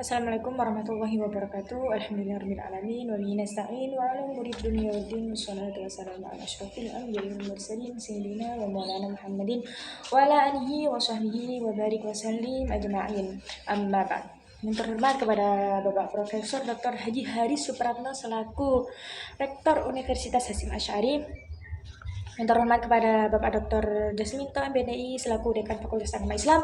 Assalamualaikum warahmatullahi wabarakatuh. Alhamdulillahirabbil alamin wa bihi nasta'in wa 'ala umuri dunya waddin. Wassalatu wassalamu ala asyrofil anbiya'i wal mursalin sayyidina wa maulana Muhammadin wa ala alihi wa sahbihi wa barik wa sallim ajma'in. Amma ba'd. Yang terhormat kepada Bapak Profesor Dr. Haji Haris Supratno selaku Rektor Universitas Hasyim Asy'ari. Yang terhormat kepada Bapak Dr. Jasminto MPDI selaku Dekan Fakultas Agama Islam.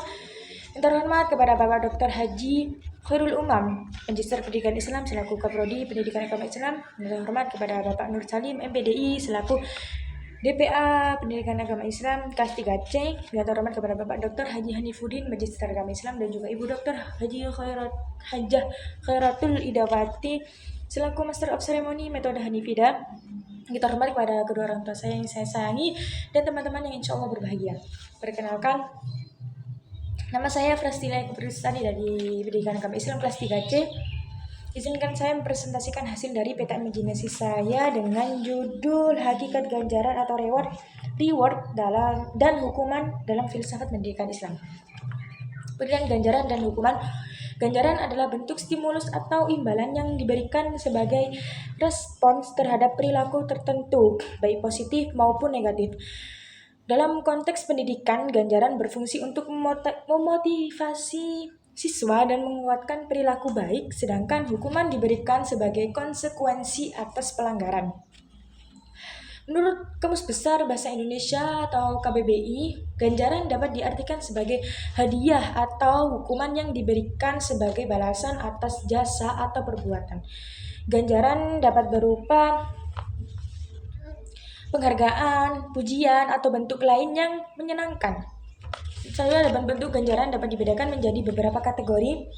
Yang terhormat kepada Bapak Dr. Haji Khairul Umam, Magister Pendidikan Islam selaku Kaprodi Pendidikan Agama Islam. Yang terhormat kepada Bapak Nur Salim MPDI selaku DPA Pendidikan Agama Islam kelas 3C. Yang terhormat kepada Bapak Dr. Haji Hanifuddin Magister Agama Islam dan juga Ibu Dr. Hajah Khairatul Idawati selaku Master of Ceremony Metode Hanifida. Kita hormat kepada kedua orang tua saya yang saya sayangi dan teman-teman yang insya Allah berbahagia. Perkenalkan, nama saya Frastila Kupristani dari Pendidikan Agama Islam kelas 3C. Izinkan saya mempresentasikan hasil dari peta imajinasi saya dengan judul Hakikat Ganjaran atau Reward dan Hukuman dalam Filsafat Pendidikan Islam. Pendidikan ganjaran dan hukuman. Ganjaran adalah bentuk stimulus atau imbalan yang diberikan sebagai respons terhadap perilaku tertentu, baik positif maupun negatif. Dalam konteks pendidikan, ganjaran berfungsi untuk memotivasi siswa dan menguatkan perilaku baik, sedangkan hukuman diberikan sebagai konsekuensi atas pelanggaran. Menurut Kamus Besar Bahasa Indonesia atau KBBI, ganjaran dapat diartikan sebagai hadiah atau hukuman yang diberikan sebagai balasan atas jasa atau perbuatan. Ganjaran dapat berupa penghargaan, pujian, atau bentuk lain yang menyenangkan. Misalnya bentuk ganjaran dapat dibedakan menjadi beberapa kategori.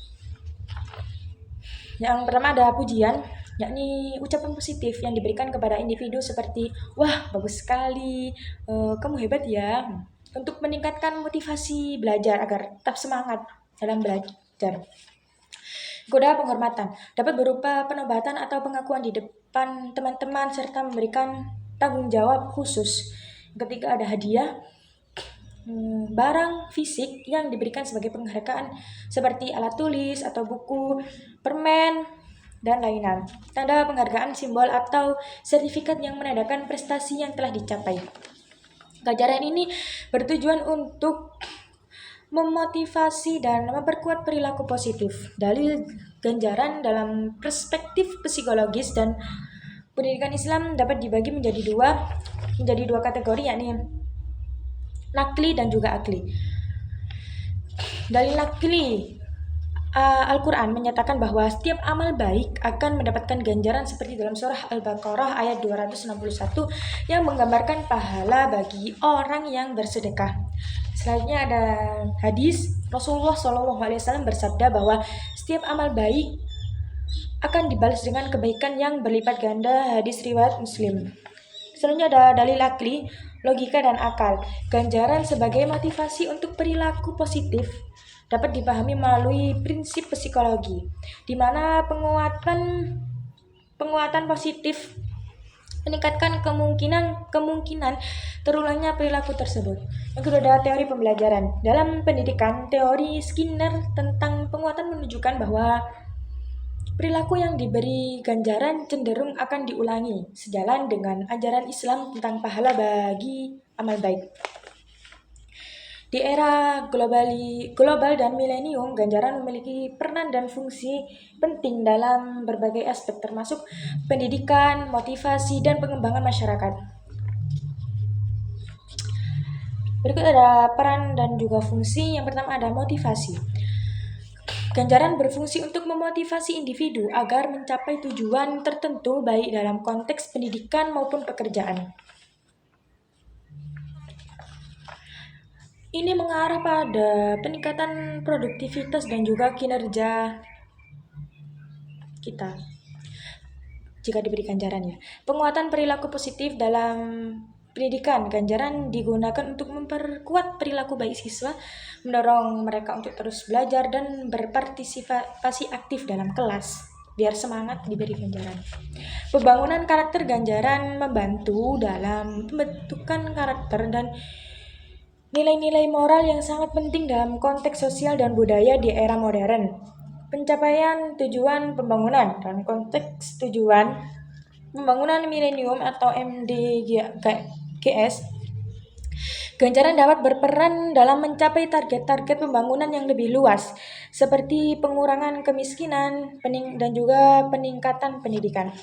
Yang pertama ada pujian, yakni ucapan positif yang diberikan kepada individu seperti wah bagus sekali, kamu hebat ya, untuk meningkatkan motivasi belajar agar tetap semangat dalam belajar. Kode penghormatan dapat berupa penobatan atau pengakuan di depan teman-teman serta memberikan tanggung jawab khusus. Ketika ada hadiah, barang fisik yang diberikan sebagai penghargaan seperti alat tulis atau buku, permen, dan lainnya. Tanda penghargaan simbol atau sertifikat yang menandakan prestasi yang telah dicapai. Ganjaran ini bertujuan untuk memotivasi dan memperkuat perilaku positif. Dalil ganjaran dalam perspektif psikologis dan pendidikan Islam dapat dibagi menjadi dua kategori, yakni nakli dan juga akli. Dalil nakli, Al-Quran menyatakan bahwa setiap amal baik akan mendapatkan ganjaran seperti dalam surah Al-Baqarah ayat 261 yang menggambarkan pahala bagi orang yang bersedekah. Selanjutnya ada hadis Rasulullah SAW bersabda bahwa setiap amal baik akan dibalas dengan kebaikan yang berlipat ganda. Hadis riwayat Muslim. Selanjutnya ada dalil akli, logika dan akal. Ganjaran sebagai motivasi untuk perilaku positif dapat dipahami melalui prinsip psikologi, di mana penguatan positif meningkatkan kemungkinan terulangnya perilaku tersebut. Yang kedua ada teori pembelajaran. Dalam pendidikan, teori Skinner tentang penguatan menunjukkan bahwa perilaku yang diberi ganjaran cenderung akan diulangi, sejalan dengan ajaran Islam tentang pahala bagi amal baik. Di era global dan milenium, ganjaran memiliki peran dan fungsi penting dalam berbagai aspek termasuk pendidikan, motivasi, dan pengembangan masyarakat. Berikut ada peran dan juga fungsi. Yang pertama ada motivasi. Ganjaran berfungsi untuk memotivasi individu agar mencapai tujuan tertentu baik dalam konteks pendidikan maupun pekerjaan. Ini mengarah pada peningkatan produktivitas dan juga kinerja kita jika diberi ganjaran ya. Penguatan perilaku positif dalam pendidikan. Ganjaran digunakan untuk memperkuat perilaku baik siswa, mendorong mereka untuk terus belajar dan berpartisipasi aktif dalam kelas biar semangat diberi ganjaran. Pembangunan karakter. Ganjaran membantu dalam pembentukan karakter dan nilai-nilai moral yang sangat penting dalam konteks sosial dan budaya di era modern. pencapaian tujuan pembangunan. Dalam konteks tujuan pembangunan milenium atau MDGs, ganjaran dapat berperan dalam mencapai target-target pembangunan yang lebih luas, seperti pengurangan kemiskinan dan juga peningkatan pendidikan.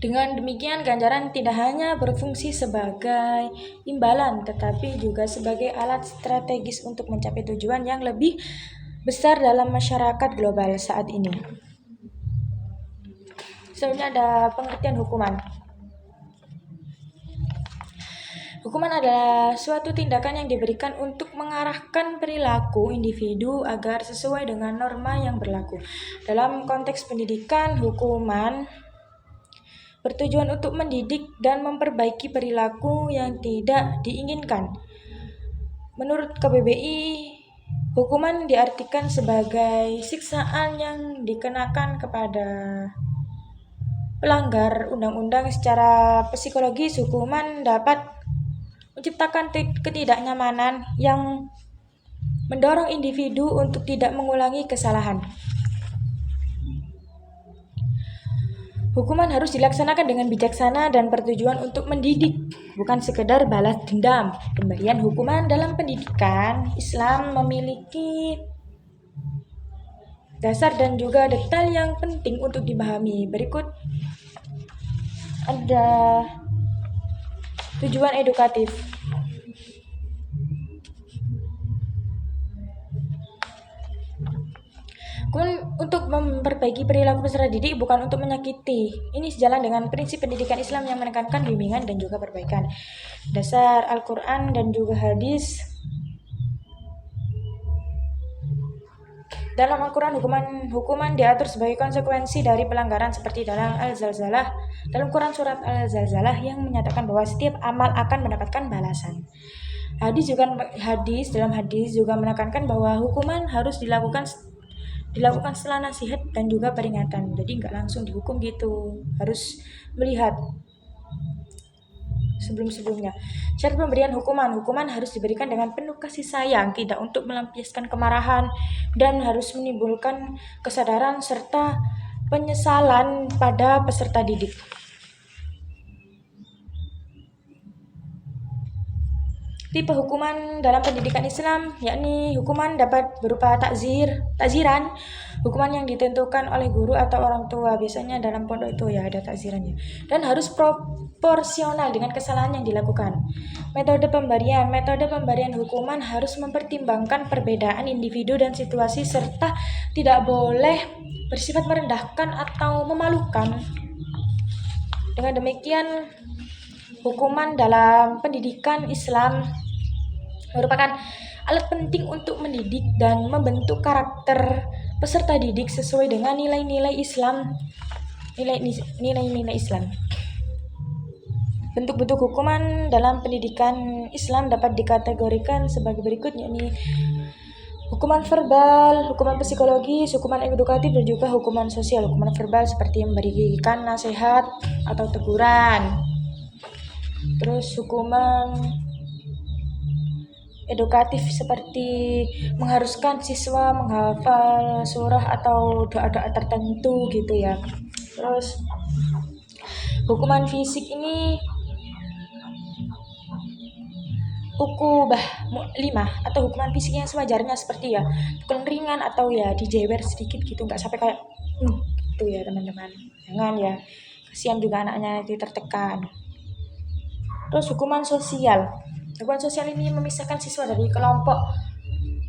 Dengan demikian, ganjaran tidak hanya berfungsi sebagai imbalan, tetapi juga sebagai alat strategis untuk mencapai tujuan yang lebih besar dalam masyarakat global saat ini. Selanjutnya ada pengertian hukuman. Hukuman adalah suatu tindakan yang diberikan untuk mengarahkan perilaku individu agar sesuai dengan norma yang berlaku. Dalam konteks pendidikan, hukuman bertujuan untuk mendidik dan memperbaiki perilaku yang tidak diinginkan. Menurut KBBI, hukuman diartikan sebagai siksaan yang dikenakan kepada pelanggar undang-undang. Secara psikologis, hukuman dapat menciptakan ketidaknyamanan yang mendorong individu untuk tidak mengulangi kesalahan. Hukuman harus dilaksanakan dengan bijaksana dan bertujuan untuk mendidik, bukan sekedar balas dendam. Pemberian hukuman dalam pendidikan Islam memiliki dasar dan juga detail yang penting untuk dipahami. Berikut ada tujuan edukatif. Untuk memperbaiki perilaku peserta didik, bukan untuk menyakiti. Ini sejalan dengan prinsip pendidikan Islam yang menekankan bimbingan dan juga perbaikan. Dasar Al-Quran dan juga hadis. Dalam Al-Quran, hukuman diatur sebagai konsekuensi dari pelanggaran, seperti dalam Al-Zalzalah, dalam Quran surat Al-Zalzalah yang menyatakan bahwa setiap amal akan mendapatkan balasan. Dalam hadis juga menekankan bahwa hukuman harus dilakukan setelah nasihat dan juga peringatan. Jadi nggak langsung dihukum gitu, harus melihat sebelum-sebelumnya. Syarat pemberian hukuman harus diberikan dengan penuh kasih sayang, tidak untuk melampiaskan kemarahan, dan harus menimbulkan kesadaran serta penyesalan pada peserta didik. Tipe hukuman dalam pendidikan Islam, yakni hukuman dapat berupa takziran, hukuman yang ditentukan oleh guru atau orang tua. Biasanya dalam pondok itu ya ada takzirannya, dan harus proporsional dengan kesalahan yang dilakukan. Metode pemberian hukuman harus mempertimbangkan perbedaan individu dan situasi, serta tidak boleh bersifat merendahkan atau memalukan. Dengan demikian, hukuman dalam pendidikan Islam merupakan alat penting untuk mendidik dan membentuk karakter peserta didik sesuai dengan nilai-nilai Islam. Nilai-nilai Islam. Bentuk-bentuk hukuman dalam pendidikan Islam dapat dikategorikan sebagai berikut, yakni hukuman verbal, hukuman psikologis, hukuman edukatif, dan juga hukuman sosial. Hukuman verbal seperti memberikan nasihat atau teguran. Terus hukuman edukatif seperti mengharuskan siswa menghafal surah atau doa-doa tertentu gitu ya. Terus hukuman fisik ini ukubah 5 atau hukuman fisik yang sewajarnya, seperti ya pukulan ringan atau ya dijewer sedikit gitu, nggak sampai kayak gitu ya teman-teman, jangan ya, kasihan juga anaknya itu tertekan. Terus hukuman sosial ini memisahkan siswa dari kelompok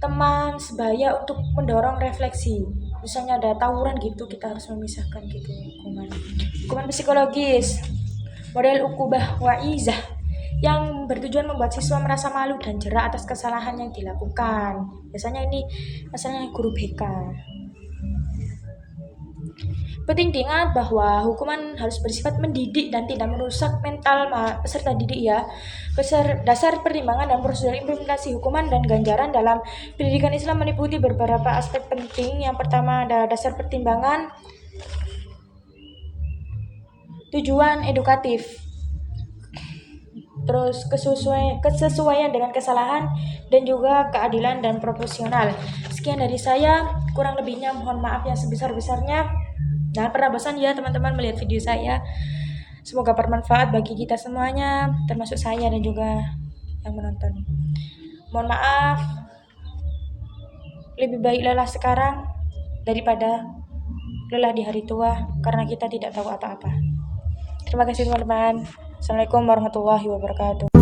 teman sebaya untuk mendorong refleksi. Misalnya ada tawuran gitu, kita harus memisahkan gitu hukuman psikologis, model ukubah wa'izah yang bertujuan membuat siswa merasa malu dan jera atas kesalahan yang dilakukan. Biasanya ini masalahnya guru BK. Penting diingat bahwa hukuman harus bersifat mendidik dan tidak merusak mental peserta didik ya. Dasar pertimbangan dan prosedur implementasi hukuman dan ganjaran dalam pendidikan Islam meliputi beberapa aspek penting. Yang pertama ada dasar pertimbangan, tujuan edukatif, terus kesesuaian dengan kesalahan, dan juga keadilan dan proporsional. Sekian dari saya, kurang lebihnya mohon maaf yang sebesar-besarnya. Jangan pernah bosan ya teman-teman melihat video saya. Semoga bermanfaat bagi kita semuanya, termasuk saya dan juga yang menonton. Mohon maaf, lebih baik lelah sekarang daripada lelah di hari tua karena kita tidak tahu apa-apa. Terima kasih teman-teman. Assalamualaikum warahmatullahi wabarakatuh.